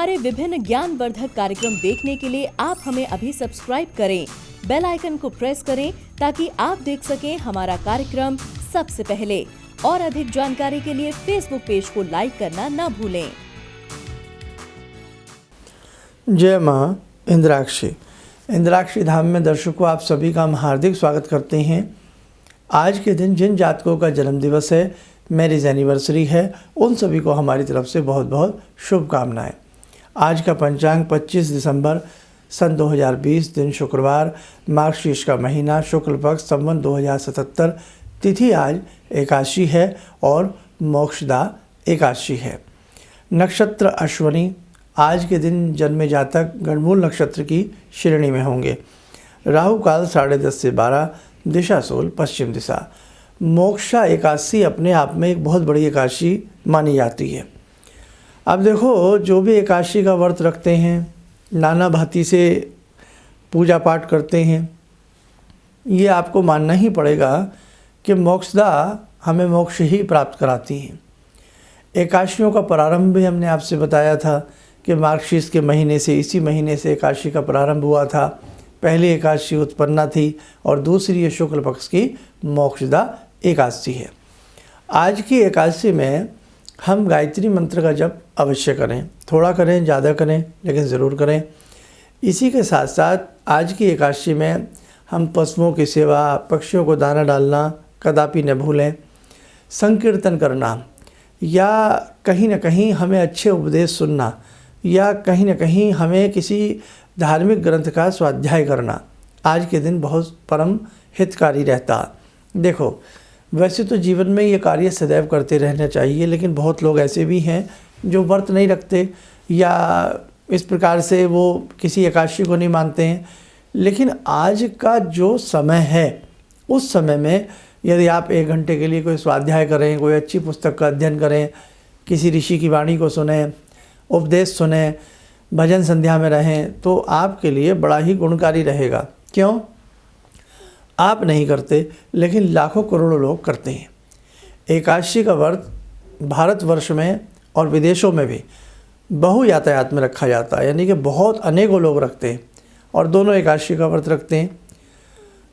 हमारे विभिन्न ज्ञानवर्धक कार्यक्रम देखने के लिए आप हमें अभी सब्सक्राइब करें, बेल आइकन को प्रेस करें ताकि आप देख सकें हमारा कार्यक्रम सबसे पहले। और अधिक जानकारी के लिए फेसबुक पेज को लाइक करना न भूलें। जय मां इंद्राक्षी। इंद्राक्षी धाम में दर्शकों आप सभी का हम हार्दिक स्वागत करते हैं। आज के दिन जिन जातकों का जन्म दिवस है, मैरिज एनिवर्सरी है, उन सभी को हमारी तरफ से बहुत बहुत शुभकामनाएं। आज का पंचांग 25 दिसंबर सन 2020, दिन शुक्रवार, मार्गशीर्ष का महीना, शुक्ल पक्ष, संवत 2077, तिथि आज एकादशी है और मोक्षदा एकादशी है। नक्षत्र अश्वनी। आज के दिन जन्मे जातक गणमूल नक्षत्र की श्रेणी में होंगे। राहु काल 10:30 से 12, दिशा सोल पश्चिम दिशा। मोक्षा एकादशी अपने आप में एक बहुत बड़ी एकादशी मानी जाती है। अब देखो, जो भी एकादशी का व्रत रखते हैं, नाना भांति से पूजा पाठ करते हैं, ये आपको मानना ही पड़ेगा कि मोक्षदा हमें मोक्ष ही प्राप्त कराती हैं। एकादशियों का प्रारंभ भी हमने आपसे बताया था कि मार्गशीर्ष के महीने से, इसी महीने से एकादशी का प्रारंभ हुआ था। पहली एकादशी उत्पन्ना थी और दूसरी ये शुक्ल पक्ष की मोक्षदा एकादशी है। आज की एकादशी में हम गायत्री मंत्र का जप अवश्य करें। थोड़ा करें, ज़्यादा करें, लेकिन ज़रूर करें। इसी के साथ साथ आज की एकादशी में हम पशुओं की सेवा, पक्षियों को दाना डालना कदापि न भूलें। संकीर्तन करना, या कहीं न कहीं हमें अच्छे उपदेश सुनना, या कहीं न कहीं हमें किसी धार्मिक ग्रंथ का स्वाध्याय करना आज के दिन बहुत परम हितकारी रहता। देखो, वैसे तो जीवन में ये कार्य सदैव करते रहना चाहिए, लेकिन बहुत लोग ऐसे भी हैं जो व्रत नहीं रखते या इस प्रकार से वो किसी एकादशी को नहीं मानते हैं। लेकिन आज का जो समय है, उस समय में यदि आप 1 घंटे के लिए कोई स्वाध्याय करें, कोई अच्छी पुस्तक का अध्ययन करें, किसी ऋषि की वाणी को सुने, उपदेश सुने, भजन संध्या में रहें, तो आपके लिए बड़ा ही गुणकारी रहेगा। क्यों? आप नहीं करते, लेकिन लाखों करोड़ों लोग करते हैं। एकादशी का व्रत भारतवर्ष में और विदेशों में भी बहु यातायात में रखा जाता है, यानी कि बहुत अनेकों लोग रखते हैं और दोनों एकादशी का व्रत रखते हैं।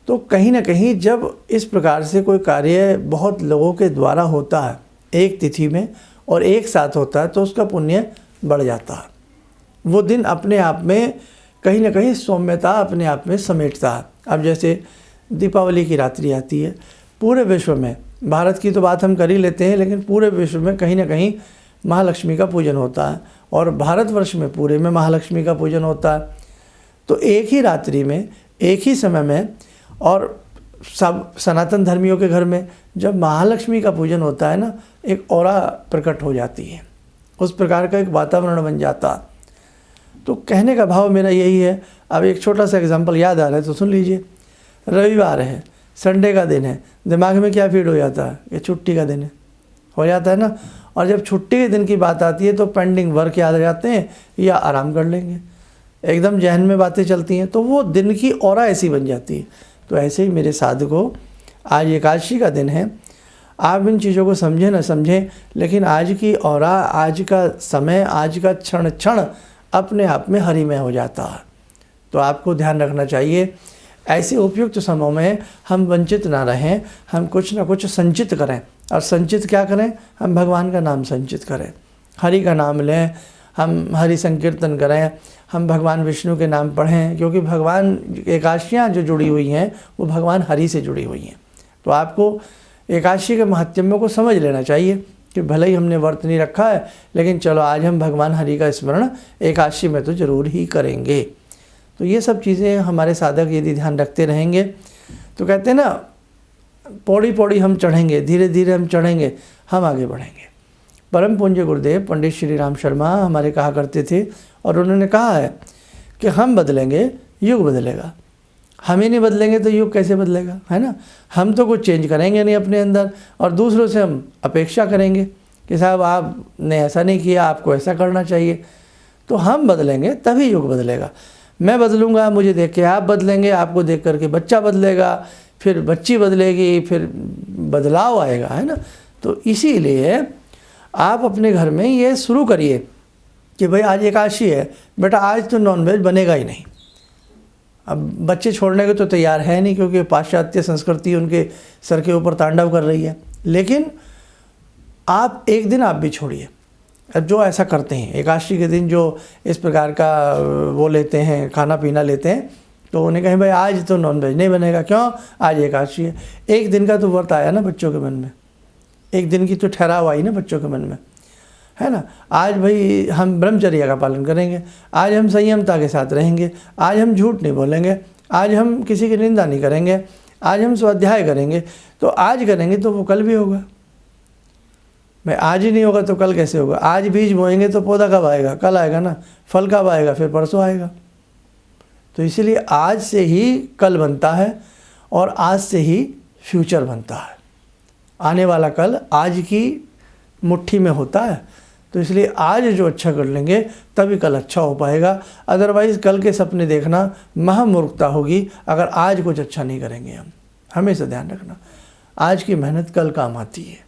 तो कहीं ना कहीं जब इस प्रकार से कोई कार्य बहुत लोगों के द्वारा होता है एक तिथि में और एक साथ होता है, तो उसका पुण्य बढ़ जाता है। वो दिन अपने आप में कहीं ना कहीं सौम्यता अपने आप में समेटता है। अब जैसे दीपावली की रात्रि आती है, पूरे विश्व में, भारत की तो बात हम कर ही लेते हैं, लेकिन पूरे विश्व में कहीं ना कहीं महालक्ष्मी का पूजन होता है और भारतवर्ष में पूरे में महालक्ष्मी का पूजन होता है। तो एक ही रात्रि में, एक ही समय में, और सब सनातन धर्मियों के घर में जब महालक्ष्मी का पूजन होता है ना, एक ऑरा प्रकट हो जाती है, उस प्रकार का एक वातावरण बन जाता। तो कहने का भाव मेरा यही है। अब एक छोटा सा एग्जांपल याद आ रहा है तो सुन लीजिए। रविवार है, संडे का दिन है, दिमाग में क्या फीड हो जाता है? ये छुट्टी का दिन है, हो जाता है ना। और जब छुट्टी के दिन की बात आती है तो पेंडिंग वर्क याद आ जाते हैं या आराम कर लेंगे, एकदम जहन में बातें चलती हैं, तो वो दिन की ऑरा ऐसी बन जाती है। तो ऐसे ही मेरे साधकों, आज एकादशी का दिन है, आप इन चीज़ों को समझें न समझें, लेकिन आज की ऑरा, आज का समय, आज का क्षण क्षण अपने आप में हरिमय हो जाता है। तो आपको ध्यान रखना चाहिए, ऐसे उपयुक्त समय में हम वंचित ना रहें, हम कुछ ना कुछ संचित करें। और संचित क्या करें? हम भगवान का नाम संचित करें, हरि का नाम लें, हम हरि संकीर्तन करें, हम भगवान विष्णु के नाम पढ़ें, क्योंकि भगवान एकादशियाँ जो जुड़ी हुई हैं वो भगवान हरि से जुड़ी हुई हैं। तो आपको एकादशी के महत्व को समझ लेना चाहिए कि भले ही हमने व्रत नहीं रखा है, लेकिन चलो आज हम भगवान हरि का स्मरण एकादशी में तो ज़रूर ही करेंगे। तो ये सब चीज़ें हमारे साधक यदि ध्यान रखते रहेंगे तो कहते हैं ना, पौड़ी पौड़ी हम चढ़ेंगे, धीरे धीरे हम चढ़ेंगे, हम आगे बढ़ेंगे। परम पूज्य गुरुदेव पंडित श्री राम शर्मा हमारे कहा करते थे, और उन्होंने कहा है कि हम बदलेंगे, युग बदलेगा। हम ही नहीं बदलेंगे तो युग कैसे बदलेगा, है ना। हम तो कुछ चेंज करेंगे नहीं अपने अंदर, और दूसरों से हम अपेक्षा करेंगे कि साहब आपने ऐसा नहीं किया, आपको ऐसा करना चाहिए। तो हम बदलेंगे तभी युग बदलेगा। मैं बदलूँगा, मुझे देख के आप बदलेंगे, आपको देख करके बच्चा बदलेगा, फिर बच्ची बदलेगी, फिर बदलाव आएगा, है ना। तो इसीलिए आप अपने घर में ये शुरू करिए कि भाई आज एकादशी है, बेटा आज तो नॉनवेज बनेगा ही नहीं। अब बच्चे छोड़ने को तो तैयार है नहीं, क्योंकि पाश्चात्य संस्कृति उनके सर के ऊपर तांडव कर रही है। लेकिन आप एक दिन आप भी छोड़िए। अब जो ऐसा करते हैं एकादशी के दिन, जो इस प्रकार का वो लेते हैं, खाना पीना लेते हैं, तो उन्हें कहें भाई आज तो नॉनवेज नहीं बनेगा, क्यों, आज एकादशी है। एक दिन का तो व्रत आया ना बच्चों के मन में, एक दिन की तो ठहराव आई ना बच्चों के मन में, है ना। आज भाई हम ब्रह्मचर्य का पालन करेंगे, आज हम संयमता के साथ रहेंगे, आज हम झूठ नहीं बोलेंगे, आज हम किसी की निंदा नहीं करेंगे, आज हम स्वाध्याय करेंगे। तो आज करेंगे तो वो कल भी होगा। भाई आज ही नहीं होगा तो कल कैसे होगा? आज बीज बोएंगे तो पौधा कब आएगा? कल आएगा ना। फल कब आएगा? फिर परसों आएगा। तो इसीलिए आज से ही कल बनता है और आज से ही फ्यूचर बनता है। आने वाला कल आज की मुट्ठी में होता है। तो इसलिए आज जो अच्छा कर लेंगे तभी कल अच्छा हो पाएगा। अदरवाइज़ कल के सपने देखना महामूर्खता होगी अगर आज कुछ अच्छा नहीं करेंगे। हम हमेशा ध्यान रखना, आज की मेहनत कल काम आती है।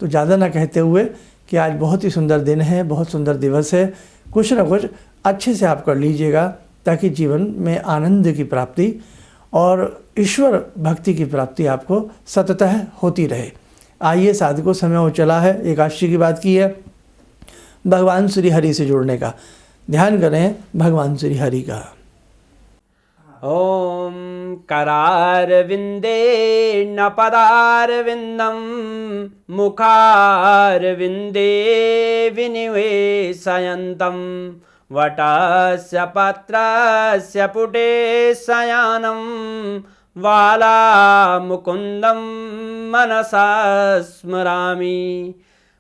तो ज़्यादा ना कहते हुए कि आज बहुत ही सुंदर दिन है, बहुत सुंदर दिवस है, कुछ ना कुछ अच्छे से आप कर लीजिएगा ताकि जीवन में आनंद की प्राप्ति और ईश्वर भक्ति की प्राप्ति आपको सततः होती रहे। आइए, साधकों समय हो चला है, एकादशी की बात की है, भगवान श्री हरि से जुड़ने का ध्यान करें, भगवान श्री हरि का। ॐ करारविन्दे न पदारविन्दं मुखारविन्दे विनिवेशयन्तं वटस्य पत्रस्य पुटे शयानं बालामुकुन्दं मनसा स्मरामि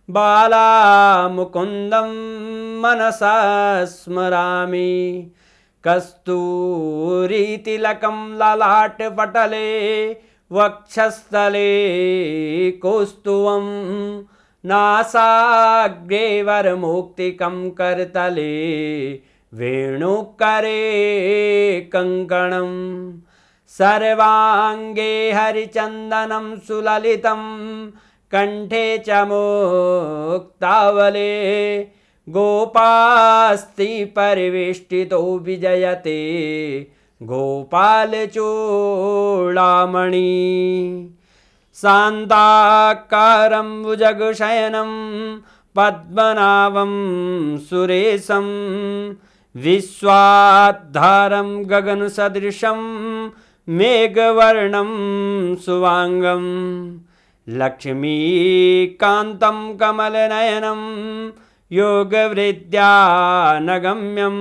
बालामुकुन्दं मनसा स्मरामि कस्तूरीतिलकं ललाटपटले वक्षस्थले कौस्तुभं नासाग्रे वरमुक्तिकं करतले वेणुकरे कङ्कणं सर्वाङ्गे हरिचन्दनं सुललितं कंठे च मुक्तावले गोपास्ति परिवेष्टितो विजयते गोपालचूडामणि शान्ताकारं भुजगशयनं पद्मनाभं सुरेशं विश्वाधारं गगनसदृशं मेघवर्णं शुभांगं लक्ष्मीकान्तं कमलनयनं योगवृद्ध्यानगम्यं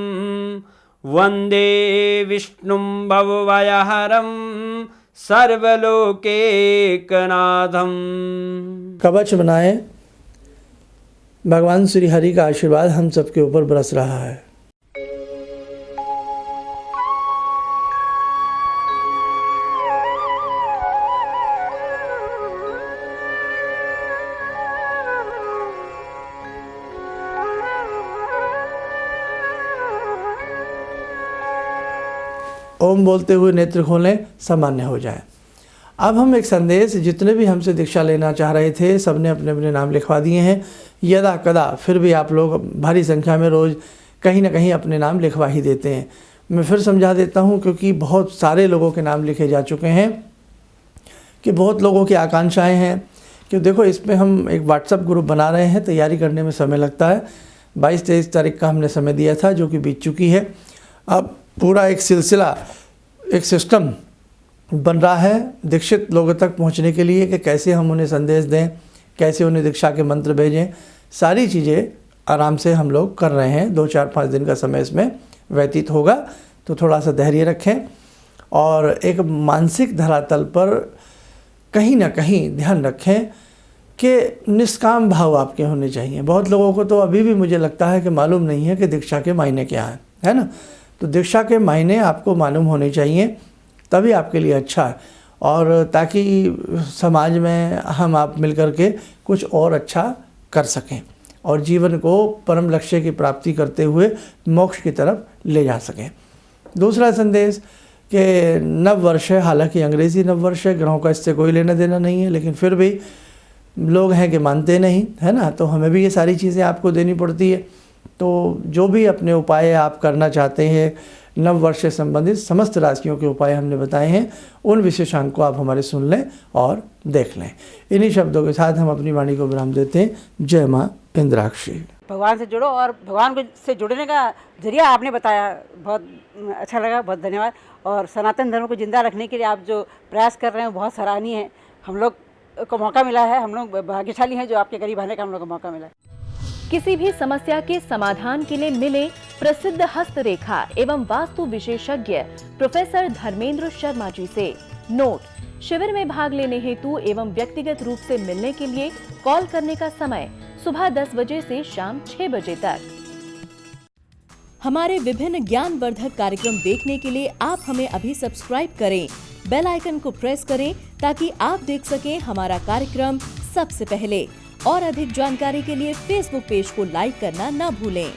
वन्दे विष्णुं भवभयहरं सर्वलोकैकनाथं। कवच बनाएं, भगवान श्री हरि का आशीर्वाद हम सबके ऊपर बरस रहा है। ओम बोलते हुए नेत्र खोलें, सामान्य हो जाएं। अब हम एक संदेश, जितने भी हमसे दीक्षा लेना चाह रहे थे सबने अपने अपने नाम लिखवा दिए हैं। यदा कदा फिर भी आप लोग भारी संख्या में रोज़ कहीं ना कहीं अपने नाम लिखवा ही देते हैं। मैं फिर समझा देता हूं, क्योंकि बहुत सारे लोगों के नाम लिखे जा चुके हैं कि बहुत लोगों की आकांक्षाएं हैं कि देखो इसमें हम एक व्हाट्सएप ग्रुप बना रहे हैं, तैयारी करने में समय लगता है। 22-23 तारीख का हमने समय दिया था जो कि बीत चुकी है। अब पूरा एक सिलसिला, एक सिस्टम बन रहा है दीक्षित लोगों तक पहुंचने के लिए कि कैसे हम उन्हें संदेश दें, कैसे उन्हें दीक्षा के मंत्र भेजें। सारी चीज़ें आराम से हम लोग कर रहे हैं। 2-4-5 दिन का समय इसमें व्यतीत होगा, तो थोड़ा सा धैर्य रखें और एक मानसिक धरातल पर कहीं ना कहीं ध्यान रखें कि निष्काम भाव आपके होने चाहिए। बहुत लोगों को तो अभी भी मुझे लगता है कि मालूम नहीं है कि दीक्षा के मायने क्या हैं, है ना। तो दीक्षा के मायने आपको मालूम होने चाहिए, तभी आपके लिए अच्छा है, और ताकि समाज में हम आप मिलकर के कुछ और अच्छा कर सकें और जीवन को परम लक्ष्य की प्राप्ति करते हुए मोक्ष की तरफ ले जा सकें। दूसरा संदेश कि नव वर्ष है, हालांकि अंग्रेज़ी नव वर्ष है, ग्रहों का इससे कोई लेना देना नहीं है, लेकिन फिर भी लोग हैं कि मानते नहीं, है ना। तो हमें भी ये सारी चीज़ें आपको देनी पड़ती है। तो जो भी अपने उपाय आप करना चाहते हैं, नव वर्ष से संबंधित समस्त राशियों के उपाय हमने बताए हैं, उन विशेषांक को आप हमारे सुन लें और देख लें। इन्हीं शब्दों के साथ हम अपनी वाणी को विराम देते हैं। जय माँ इंद्राक्षी। भगवान से जुड़ो और भगवान से जुड़ने का जरिया आपने बताया, बहुत अच्छा लगा, बहुत धन्यवाद। और सनातन धर्म को जिंदा रखने के लिए आप जो प्रयास कर रहे हैं बहुत सराहनीय है। हम लोग को मौका मिला है, हम लोग भाग्यशाली हैं जो आपके करीब आने का हम लोग को मौका मिला है। किसी भी समस्या के समाधान के लिए मिले प्रसिद्ध हस्तरेखा एवं वास्तु विशेषज्ञ प्रोफेसर धर्मेंद्र शर्मा जी से। नोट: शिविर में भाग लेने हेतु एवं व्यक्तिगत रूप से मिलने के लिए कॉल करने का समय सुबह 10 बजे से शाम 6 बजे तक। हमारे विभिन्न ज्ञानवर्धक कार्यक्रम देखने के लिए आप हमें अभी सब्सक्राइब करें, बेल आइकन को प्रेस करें ताकि आप देख सकें हमारा कार्यक्रम सबसे पहले। और अधिक जानकारी के लिए फेसबुक पेज को लाइक करना न भूलें।